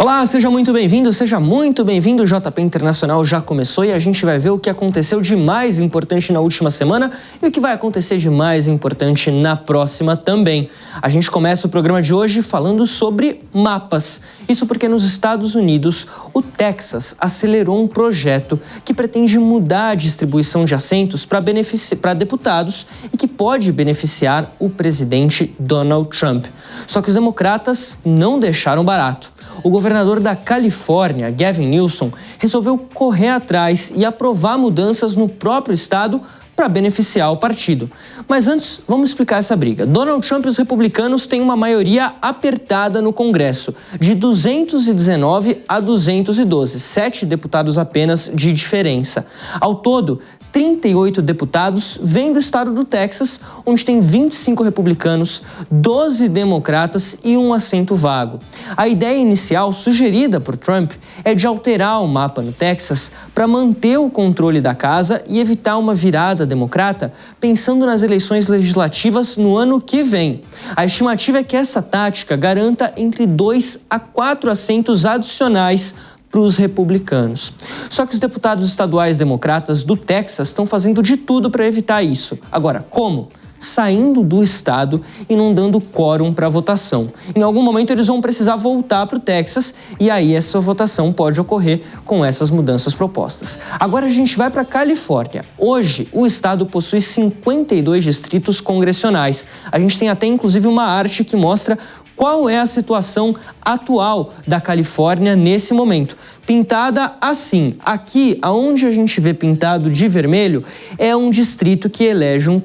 Olá, seja muito bem-vindo, o JP Internacional já começou e a gente vai ver o que aconteceu de mais importante na última semana e o que vai acontecer de mais importante na próxima também. A gente começa o programa de hoje falando sobre mapas. Isso porque nos Estados Unidos, o Texas acelerou um projeto que pretende mudar a distribuição de assentos para deputados e que pode beneficiar o presidente Donald Trump. Só que os democratas não deixaram barato. O governador da Califórnia, Gavin Newsom, resolveu correr atrás e aprovar mudanças no próprio estado para beneficiar o partido. Mas antes, vamos explicar essa briga. Donald Trump e os republicanos têm uma maioria apertada no Congresso, de 219 a 212, 7 deputados apenas de diferença. Ao todo, 38 deputados vêm do estado do Texas, onde tem 25 republicanos, 12 democratas e um assento vago. A ideia inicial sugerida por Trump é de alterar o mapa no Texas para manter o controle da casa e evitar uma virada democrata, pensando nas eleições legislativas no ano que vem. A estimativa é que essa tática garanta entre 2 a 4 assentos adicionais para os republicanos. Só que os deputados estaduais democratas do Texas estão fazendo de tudo para evitar isso. Agora, como? Saindo do estado e não dando quórum para a votação. Em algum momento eles vão precisar voltar para o Texas e aí essa votação pode ocorrer com essas mudanças propostas. Agora a gente vai para a Califórnia. Hoje o estado possui 52 distritos congressionais. A gente tem até inclusive uma arte que mostra qual é a situação atual da Califórnia nesse momento. Pintada assim. Aqui, aonde a gente vê pintado de vermelho, é um distrito que elege um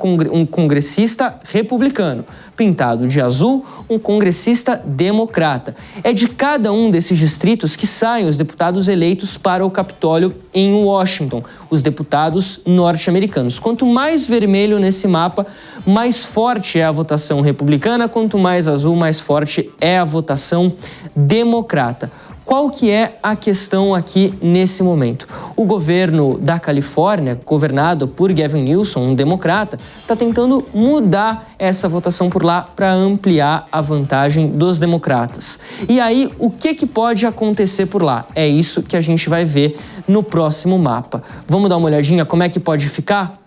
congressista republicano. Pintado de azul, um congressista democrata. É de cada um desses distritos que saem os deputados eleitos para o Capitólio em Washington, os deputados norte-americanos. Quanto mais vermelho nesse mapa, mais forte é a votação republicana, quanto mais azul, mais forte é a votação democrata. Qual que é a questão aqui nesse momento? O governo da Califórnia, governado por Gavin Newsom, um democrata, está tentando mudar essa votação por lá para ampliar a vantagem dos democratas. E aí, o que pode acontecer por lá? É isso que a gente vai ver no próximo mapa. Vamos dar uma olhadinha como é que pode ficar?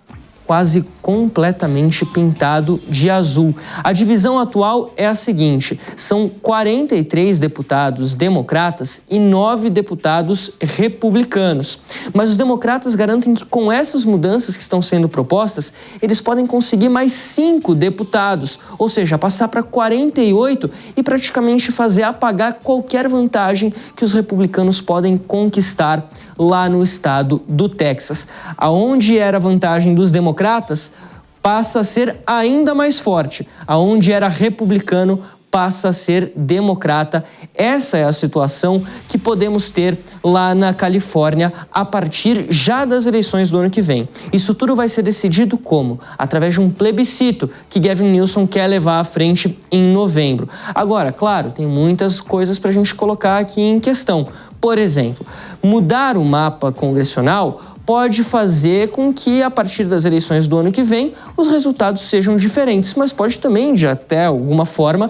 Quase completamente pintado de azul. A divisão atual é a seguinte: são 43 deputados democratas e 9 deputados republicanos. Mas os democratas garantem que com essas mudanças que estão sendo propostas, eles podem conseguir mais 5 deputados, ou seja, passar para 48 e praticamente fazer apagar qualquer vantagem que os republicanos podem conquistar lá no estado do Texas. Aonde era a vantagem dos democratas, passa a ser ainda mais forte. Aonde era republicano, passa a ser democrata. Essa é a situação que podemos ter lá na Califórnia a partir já das eleições do ano que vem. Isso tudo vai ser decidido como? Através de um plebiscito que Gavin Newsom quer levar à frente em novembro. Agora, claro, tem muitas coisas para a gente colocar aqui em questão. Por exemplo, mudar o mapa congressional pode fazer com que, a partir das eleições do ano que vem, os resultados sejam diferentes, mas pode também, de até alguma forma,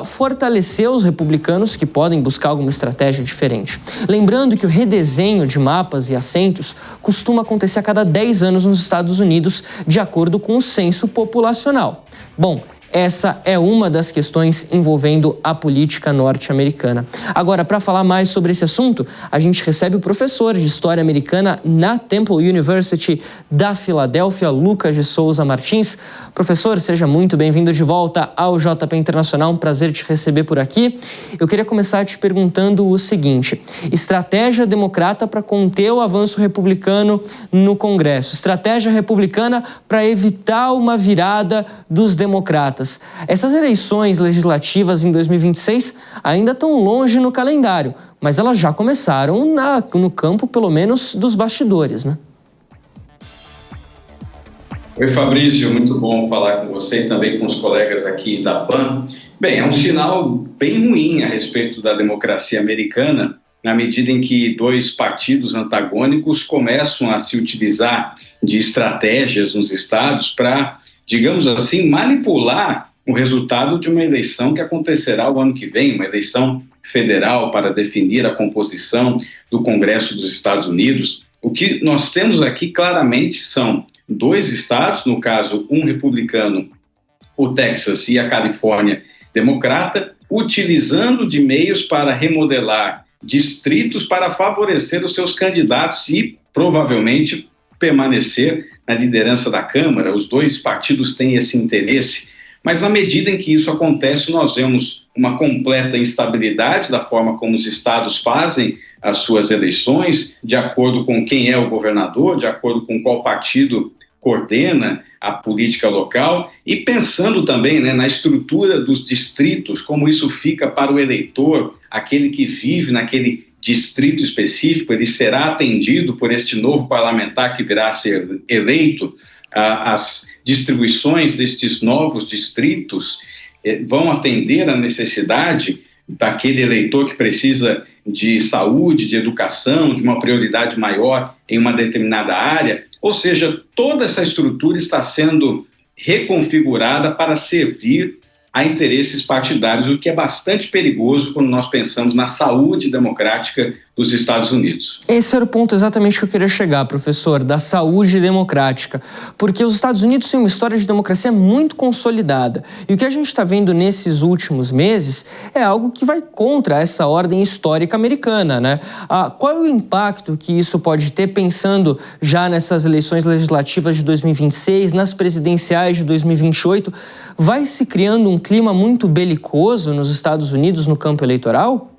fortalecer os republicanos que podem buscar alguma estratégia diferente. Lembrando que o redesenho de mapas e assentos costuma acontecer a cada 10 anos nos Estados Unidos, de acordo com o censo populacional. Bom, essa é uma das questões envolvendo a política norte-americana. Agora, para falar mais sobre esse assunto, a gente recebe o professor de História Americana na Temple University da Filadélfia, Lucas de Souza Martins. Professor, seja muito bem-vindo de volta ao JP Internacional, um prazer te receber por aqui. Eu queria começar te perguntando o seguinte: estratégia democrata para conter o avanço republicano no Congresso, estratégia republicana para evitar uma virada dos democratas. Essas eleições legislativas em 2026 ainda estão longe no calendário, mas elas já começaram no campo, pelo menos, dos bastidores, né? Oi, Fabrício, muito bom falar com você e também com os colegas aqui da PAN. Bem, é um sinal bem ruim a respeito da democracia americana, na medida em que dois partidos antagônicos começam a se utilizar de estratégias nos estados para, digamos assim, manipular o resultado de uma eleição que acontecerá o ano que vem, uma eleição federal para definir a composição do Congresso dos Estados Unidos. O que nós temos aqui claramente são 2 estados, no caso um republicano, o Texas, e a Califórnia democrata, utilizando de meios para remodelar distritos para favorecer os seus candidatos e provavelmente permanecer na liderança da Câmara. Os 2 partidos têm esse interesse, mas na medida em que isso acontece, nós vemos uma completa instabilidade da forma como os estados fazem as suas eleições, de acordo com quem é o governador, de acordo com qual partido coordena a política local, e pensando também, na estrutura dos distritos, como isso fica para o eleitor, aquele que vive naquele distrito específico, ele será atendido por este novo parlamentar que virá a ser eleito. As distribuições destes novos distritos vão atender à necessidade daquele eleitor que precisa de saúde, de educação, de uma prioridade maior em uma determinada área. Ou seja, toda essa estrutura está sendo reconfigurada para servir a interesses partidários, o que é bastante perigoso quando nós pensamos na saúde democrática dos Estados Unidos. Esse era o ponto exatamente que eu queria chegar, professor, da saúde democrática, porque os Estados Unidos têm uma história de democracia muito consolidada, e o que a gente está vendo nesses últimos meses é algo que vai contra essa ordem histórica americana, né? Qual é o impacto que isso pode ter, pensando já nessas eleições legislativas de 2026, nas presidenciais de 2028, vai se criando um clima muito belicoso nos Estados Unidos no campo eleitoral?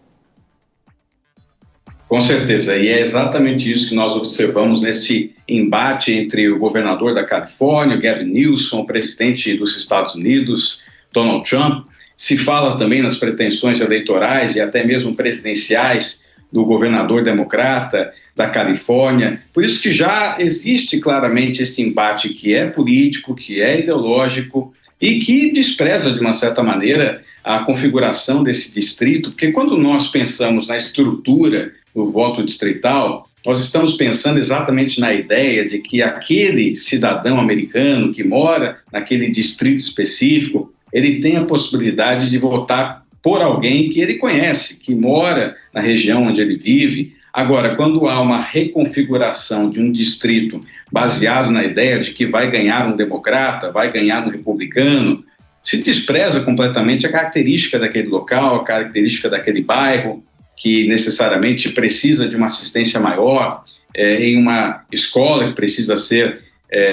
Com certeza, e é exatamente isso que nós observamos neste embate entre o governador da Califórnia, Gavin Newsom, o presidente dos Estados Unidos, Donald Trump. Se fala também nas pretensões eleitorais e até mesmo presidenciais do governador democrata da Califórnia. Por isso que já existe claramente esse embate que é político, que é ideológico e que despreza, de uma certa maneira, a configuração desse distrito, porque quando nós pensamos na estrutura do voto distrital, nós estamos pensando exatamente na ideia de que aquele cidadão americano que mora naquele distrito específico, ele tem a possibilidade de votar por alguém que ele conhece, que mora na região onde ele vive. Agora, quando há uma reconfiguração de um distrito baseado na ideia de que vai ganhar um democrata, vai ganhar um republicano, se despreza completamente a característica daquele local, a característica daquele bairro, que necessariamente precisa de uma assistência maior, em uma escola que precisa ser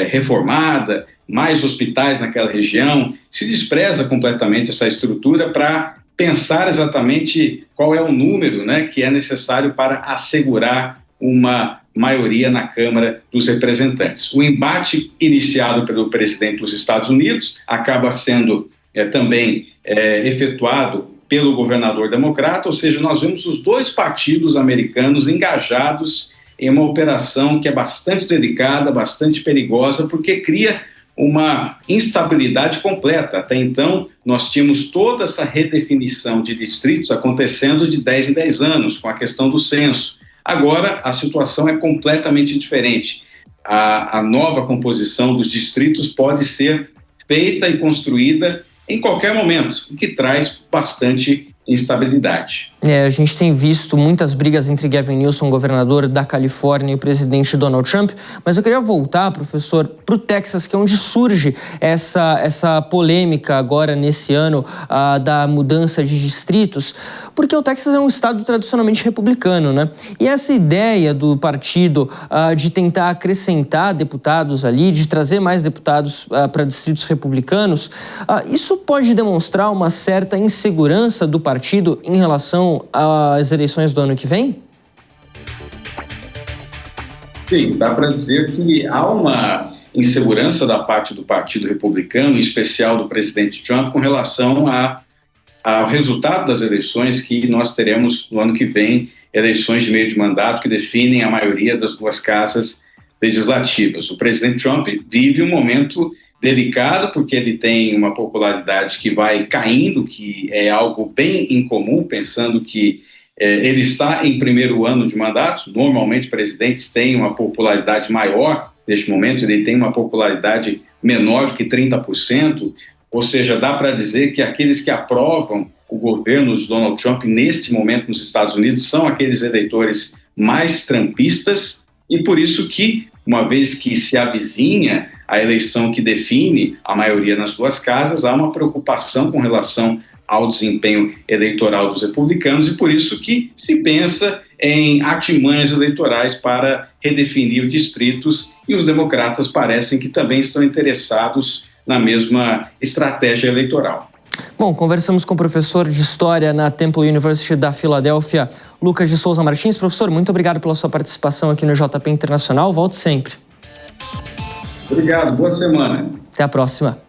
reformada, mais hospitais naquela região. Se despreza completamente essa estrutura para pensar exatamente qual é o número, que é necessário para assegurar uma maioria na Câmara dos Representantes. O embate iniciado pelo presidente dos Estados Unidos acaba sendo também efetuado pelo governador democrata, ou seja, nós vemos os 2 partidos americanos engajados em uma operação que é bastante delicada, bastante perigosa, porque cria uma instabilidade completa. Até então, nós tínhamos toda essa redefinição de distritos acontecendo de 10 em 10 anos, com a questão do censo. Agora, a situação é completamente diferente. A nova composição dos distritos pode ser feita e construída em qualquer momento, o que traz bastante instabilidade. A gente tem visto muitas brigas entre Gavin Newsom, governador da Califórnia, e o presidente Donald Trump, mas eu queria voltar, professor, para o Texas, que é onde surge essa polêmica agora nesse ano da mudança de distritos, porque o Texas é um estado tradicionalmente republicano, né? E essa ideia do partido de tentar acrescentar deputados ali, de trazer mais deputados para distritos republicanos, isso pode demonstrar uma certa insegurança do partido em relação às eleições do ano que vem? Sim, dá para dizer que há uma insegurança da parte do Partido Republicano, em especial do presidente Trump, com relação ao resultado das eleições que nós teremos no ano que vem, eleições de meio de mandato que definem a maioria das 2 casas legislativas. O presidente Trump vive um momento delicado, porque ele tem uma popularidade que vai caindo, que é algo bem incomum, pensando que ele está em primeiro ano de mandato. Normalmente, presidentes têm uma popularidade maior. Neste momento, ele tem uma popularidade menor do que 30%, ou seja, dá para dizer que aqueles que aprovam o governo de Donald Trump neste momento nos Estados Unidos são aqueles eleitores mais trumpistas e por isso que, uma vez que se avizinha a eleição que define a maioria nas duas casas, há uma preocupação com relação ao desempenho eleitoral dos republicanos e por isso que se pensa em artimanhas eleitorais para redefinir distritos e os democratas parecem que também estão interessados na mesma estratégia eleitoral. Bom, conversamos com o professor de História na Temple University da Filadélfia, Lucas de Souza Martins. Professor, muito obrigado pela sua participação aqui no JP Internacional. Volte sempre. Obrigado, boa semana. Até a próxima.